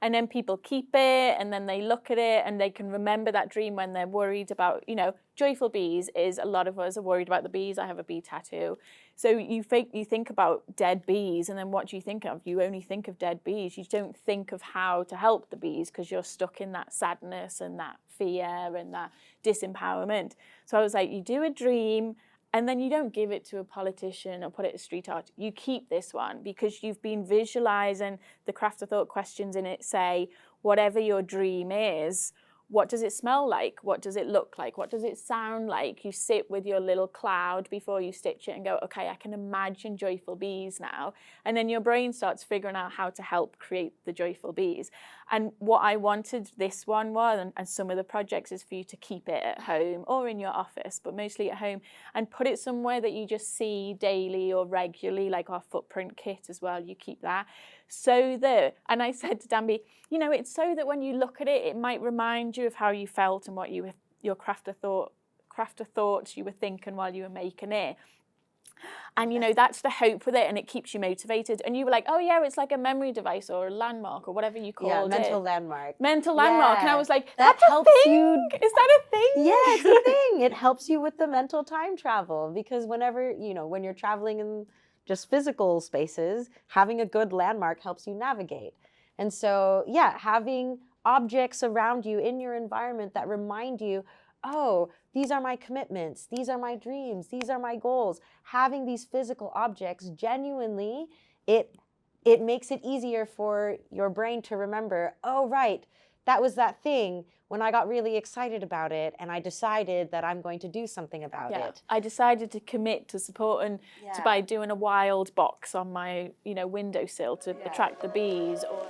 And then people keep it, and then they look at it, and they can remember that dream when they're worried about, joyful bees is, a lot of us are worried about the bees. I have a bee tattoo. So you think about dead bees, and then what do you think of? You only think of dead bees. You don't think of how to help the bees because you're stuck in that sadness and that fear and that disempowerment. So I was like, you do a dream, and then you don't give it to a politician or put it as street art. You keep this one because you've been visualizing. The craft of thought questions in it say, whatever your dream is, what does it smell like? What does it look like? What does it sound like? You sit with your little cloud before you stitch it and go, okay, I can imagine joyful bees now. And then your brain starts figuring out how to help create the joyful bees. And what I wanted this one was, and some of the projects, is for you to keep it at home or in your office, but mostly at home, and put it somewhere that you just see daily or regularly, like our footprint kit as well. You keep that. So that, and I said to Danbee, it's so that when you look at it, it might remind you of how you felt and what your craft of thoughts you were thinking while you were making it. And that's the hope with it, and it keeps you motivated. And you were like, oh yeah, it's like a memory device or a landmark or whatever you called it. Mental landmark. Mental landmark. And I was like, that helps you. Is that a thing? Yeah, it's a thing. It helps you with the mental time travel, because whenever, when you're traveling in just physical spaces, having a good landmark helps you navigate. And so, having objects around you in your environment that remind you, oh, these are my commitments, these are my dreams, these are my goals. Having these physical objects, genuinely, it makes it easier for your brain to remember, oh, right, that was that thing when I got really excited about it and I decided that I'm going to do something about it. I decided to commit to supporting by doing a wild box on my windowsill to attract the bees. Or